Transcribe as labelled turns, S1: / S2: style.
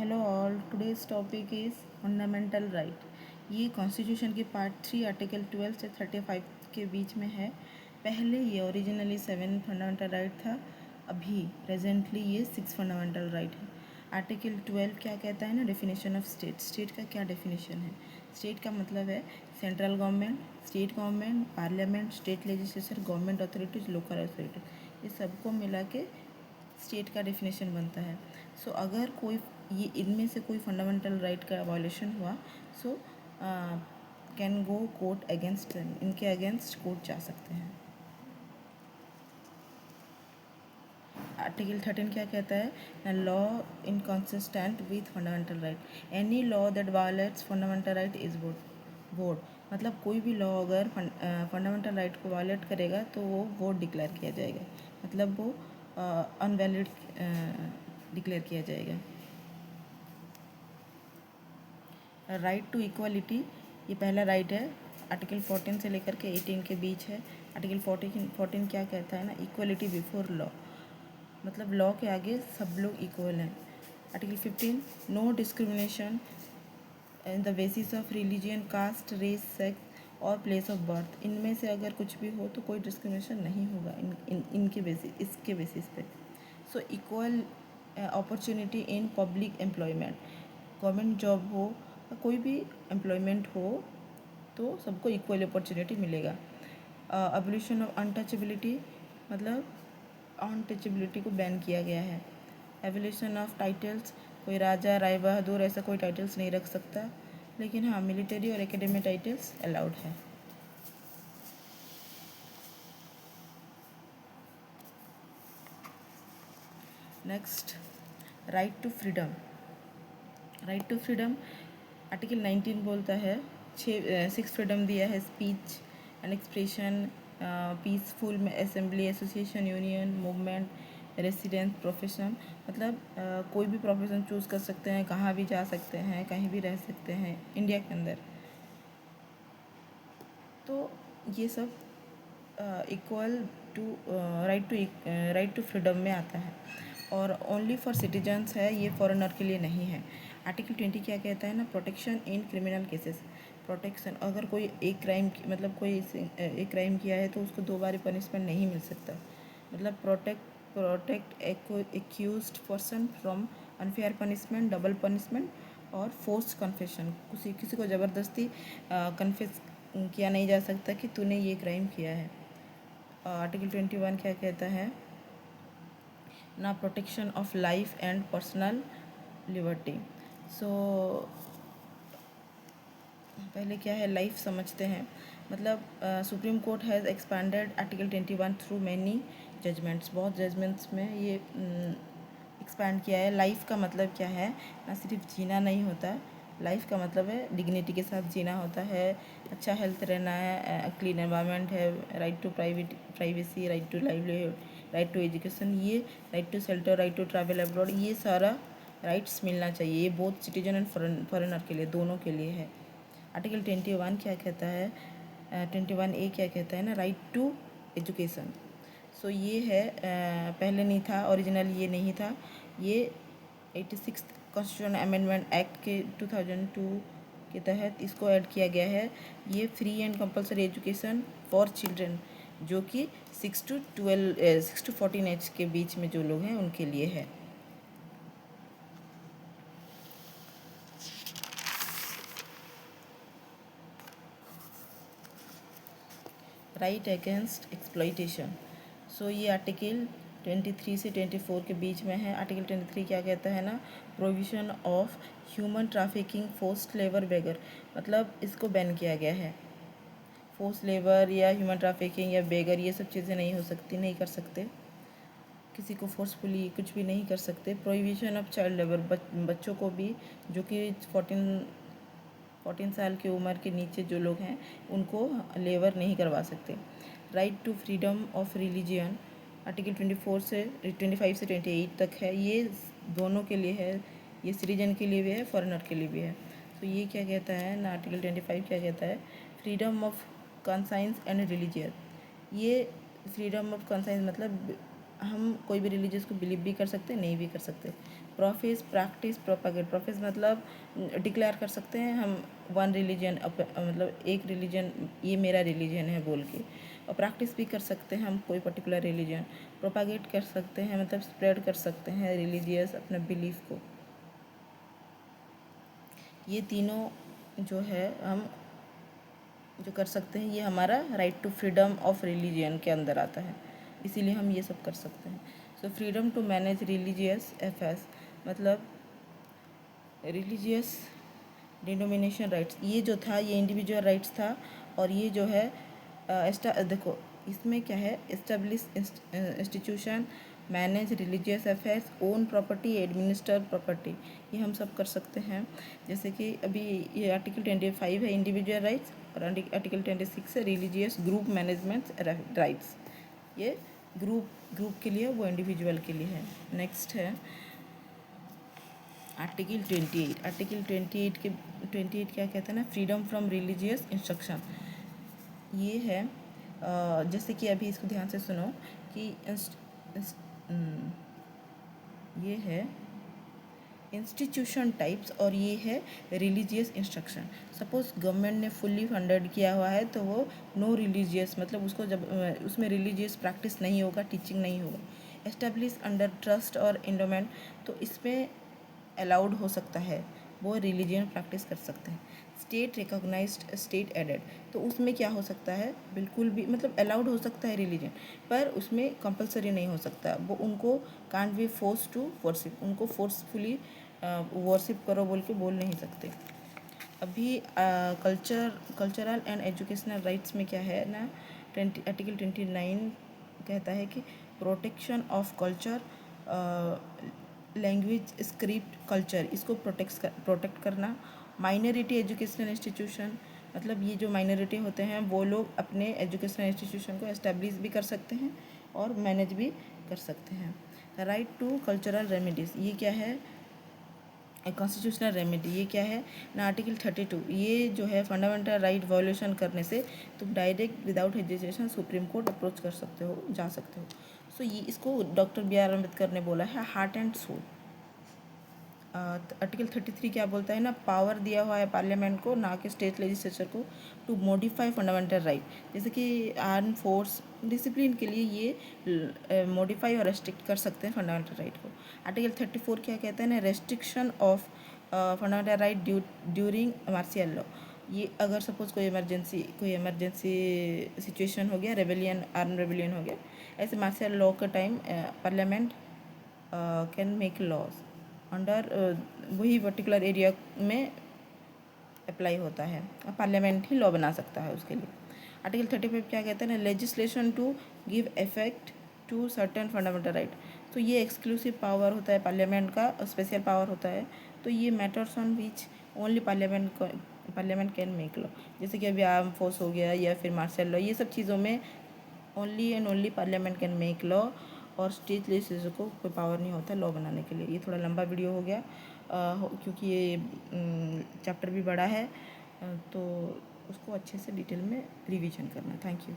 S1: Hello all, today's topic is fundamental right. ये constitution की part 3 article 12 से 35 के बीच में है। पहले ये ओरिजिनली 7 फंडामेंटल राइट था, अभी प्रेजेंटली ये 6 फंडामेंटल राइट है। आर्टिकल 12 क्या कहता है ना, डेफिनेशन ऑफ स्टेट। स्टेट का क्या डेफिनेशन है? स्टेट का मतलब है central government, state government, parliament, state legislature, government authorities, local authorities, ये सबको मिला के स्टेट का डेफिनेशन बनता है। सो अगर कोई ये इनमें से कोई फंडामेंटल राइट का वायलेशन हुआ, so can go court against, इनके अगेंस्ट कोर्ट जा सकते हैं। आर्टिकल 13 क्या कहता है? Law inconsistent with fundamental right, any law that violets fundamental right is vote. मतलब कोई भी लॉ अगर फंडामेंटल राइट को वायलेट करेगा तो वो वोट डिक्लेयर किया जाएगा, मतलब वो अनवैलिड डिक्लेयर किया जाएगा। राइट टू इक्वालिटी, ये पहला राइट है, आर्टिकल 14 से लेकर के 18 के बीच है। आर्टिकल 14 क्या कहता है ना, इक्वलिटी बिफोर लॉ, मतलब लॉ के आगे सब लोग इक्वल हैं। Article 15, no discrimination in the basis of religion, caste, race, sex और प्लेस ऑफ बर्थ। इनमें से अगर कुछ भी हो तो कोई डिस्क्रिमिनेशन नहीं होगा इनके बेसिस, इसके बेसिस पे। So equal opportunity in public employment, government job हो, कोई भी एम्प्लॉयमेंट हो तो सबको इक्वल अपॉर्चुनिटी मिलेगा। एबोलिशन ऑफ अनटचेबिलिटी, मतलब अनटचेबिलिटी को बैन किया गया है। एबोलिशन ऑफ टाइटल्स, कोई राजा, राय बहादुर ऐसा कोई टाइटल्स नहीं रख सकता, लेकिन हाँ मिलिट्री और एकेडमिक टाइटल्स अलाउड है। Next, right to freedom. Right to freedom, article 19 बोलता है, 6 फ्रीडम दिया है, स्पीच एंड एक्सप्रेशन, पीसफुल में assembly, association, union, movement, residence, profession, मतलब कोई भी प्रोफेशन चूज़ कर सकते हैं, कहाँ भी जा सकते हैं, कहीं भी रह सकते हैं इंडिया के अंदर। तो ये सब equal to right to freedom में आता है, और ओनली फॉर सिटीजन्स है, ये फॉरेनर के लिए नहीं है। आर्टिकल 20 क्या कहता है ना, protection in criminal cases. Protection, अगर कोई एक क्राइम मतलब कोई एक क्राइम किया है तो उसको दोबारा पनिशमेंट नहीं मिल सकता, मतलब protect accused person from unfair punishment, double punishment और फोर्स कन्फेशन। किसी को ज़बरदस्ती कन्फेस किया नहीं जा सकता कि तूने ये क्राइम किया है। आर्टिकल 21 क्या कहता है ना, protection of life and personal liberty. So पहले क्या है, लाइफ समझते हैं। मतलब supreme court has expanded article 21 through many judgments, बहुत जजमेंट्स में ये एक्सपैंड किया है। लाइफ का मतलब क्या है ना, सिर्फ जीना नहीं होता, लाइफ का मतलब है डिग्निटी के साथ जीना होता है, अच्छा हेल्थ रहना है, क्लीन एनवायरनमेंट है, right to privacy, right to livelihood, right to education, ये right to shelter, right to travel abroad, ये सारा राइट्स मिलना चाहिए। ये बोथ सिटीजन एंड फॉरेनर के लिए, दोनों के लिए है। आर्टिकल 21 क्या कहता है, 21A क्या कहता है ना, राइट टू एजुकेशन। सो ये है, पहले नहीं था, ओरिजिनल ये नहीं था, ये 86 कॉन्स्टिट्यूशन अमेंडमेंट एक्ट के 2002 के तहत इसको ऐड किया गया है। ये free and compulsory education for children, जो कि 6 to 14 एज के बीच में जो लोग हैं उनके लिए है। राइट अगेंस्ट एक्सप्लॉइटेशन, सो ये आर्टिकल 23 से 24 के बीच में है। आर्टिकल 23 क्या कहता है ना, provision of human trafficking, forced labour, beggar, मतलब इसको बैन किया गया है। फोर्स लेबर या ह्यूमन ट्रैफिकिंग या बेगर, ये सब चीज़ें नहीं हो सकती, नहीं कर सकते, किसी को फोर्सफुली कुछ भी नहीं कर सकते। प्रोहिबिशन ऑफ चाइल्ड लेबर, बच्चों को भी, जो कि 14 साल की उम्र के नीचे जो लोग हैं उनको लेबर नहीं करवा सकते। Right to freedom of religion, article 24 से 25 से 28 तक है, ये दोनों के लिए है, ये सिटीजन के लिए भी है, फॉरेनर के लिए भी है। तो ये क्या कहता है ना, आर्टिकल 25 क्या कहता है, freedom of conscience and religious. ये फ्रीडम ऑफ कंसाइंस मतलब हम कोई भी रिलीजियस को बिलीव भी कर सकते हैं, नहीं भी कर सकते। Profess, practice, propagate. प्रोफेस मतलब डिक्लेयर कर सकते हैं हम वन रिलीजन, मतलब एक रिलीजन, ये मेरा रिलीजन है बोल के। और प्रैक्टिस भी कर सकते हैं हम कोई पर्टिकुलर रिलीजन। प्रोपागेट कर सकते हैं मतलब स्प्रेड कर सकते हैं रिलीजियस अपने बिलीफ को। ये तीनों जो है हम जो कर सकते हैं, ये हमारा right to freedom of religion के अंदर आता है, इसीलिए हम ये सब कर सकते हैं। So freedom to manage religious affairs मतलब रिलीजियस डिनोमिनेशन राइट्स, ये जो था ये इंडिविजुअल राइट्स था। और ये जो है देखो इसमें क्या है, establish institution, manage religious affairs, own property, administer property, ये हम सब कर सकते हैं। जैसे कि अभी ये आर्टिकल 25 है इंडिविजुअल राइट्स, और आर्टिकल 26 है रिलीजियस ग्रुप मैनेजमेंट राइट्स। ये ग्रुप के लिए, वो इंडिविजुअल के लिए है। नेक्स्ट है आर्टिकल 28। आर्टिकल 28 क्या कहते हैं ना, फ्रीडम फ्रॉम रिलीजियस इंस्ट्रक्शन। ये है जैसे कि अभी इसको ध्यान से सुनो कि ये है इंस्टीट्यूशन टाइप्स और ये है रिलीजियस इंस्ट्रक्शन। सपोज गवर्नमेंट ने फुल्ली फंडेड किया हुआ है तो वो नो रिलीजियस, मतलब उसको जब उसमें रिलीजियस प्रैक्टिस नहीं होगा, टीचिंग नहीं होगा। एस्टेब्लिश अंडर ट्रस्ट और इंडोमेंट, तो इसमें अलाउड हो सकता है, वो रिलीजियन प्रैक्टिस कर सकते हैं। स्टेट रिकॉग्नाइज्ड, स्टेट एडेड, तो उसमें क्या हो सकता है, बिल्कुल भी मतलब अलाउड हो सकता है रिलीजन, पर उसमें कंपलसरी नहीं हो सकता। वो उनको can't be force to worship, उनको फोर्सफुली वर्शिप करो बोल के बोल नहीं सकते। अभी कल्चरल एंड एजुकेशनल राइट्स में क्या है ना, आर्टिकल 29 कहता है कि protection of culture, language, script, culture, इसको प्रोटेक्ट करना। माइनॉरिटी एजुकेशनल इंस्टीट्यूशन, मतलब ये जो माइनॉरिटी होते हैं वो लोग अपने एजुकेशनल इंस्टीट्यूशन को एस्टेब्लिश भी कर सकते हैं और मैनेज भी कर सकते हैं। राइट टू कल्चरल रेमेडीज़, ये क्या है, कॉन्स्टिट्यूशनल रेमेडी, ये क्या है ना, आर्टिकल 32, ये जो है फंडामेंटल राइट वायोलेशन करने से तुम direct without hesitation supreme court approach कर सकते हो, जा सकते हो। सो ये इसको डॉक्टर B.R. अम्बेडकर ने बोला है हार्ट एंड सोल। आर्टिकल 33 क्या बोलता है ना, पावर दिया हुआ है पार्लियामेंट को, ना कि स्टेट लेजिस्लेचर को, टू मॉडिफाई फंडामेंटल राइट। जैसे कि आर्म फोर्स डिसिप्लिन के लिए ये मॉडिफाई और रेस्ट्रिक्ट कर सकते हैं फंडामेंटल राइट को। आर्टिकल 34 क्या कहते हैं ना, restriction of fundamental right during martial law. ये अगर सपोज कोई इमरजेंसी सिचुएशन हो गया, रेबेलियन, आर्म रेबेलियन हो गया, ऐसे मार्शियल लॉ के time parliament can make laws under वही पर्टिकुलर एरिया में अप्लाई होता है, पार्लियामेंट ही लॉ बना सकता है उसके लिए। आर्टिकल 35 क्या कहते हैं ना, legislation to give effect to certain fundamental right. तो ये एक्सक्लूसिव पावर होता है पार्लियामेंट का, स्पेशल पावर होता है। तो ये matters on which only parliament can make law, जैसे कि अभी आर्म फोर्स हो गया या फिर मार्शल लॉ, ये सब चीज़ों में only and only parliament can make law, और स्टेट लेजिस्लेचर को कोई पावर नहीं होता लॉ बनाने के लिए। ये थोड़ा लंबा वीडियो हो गया क्योंकि ये चैप्टर भी बड़ा है, तो उसको अच्छे से डिटेल में रिवीजन करना। Thank you.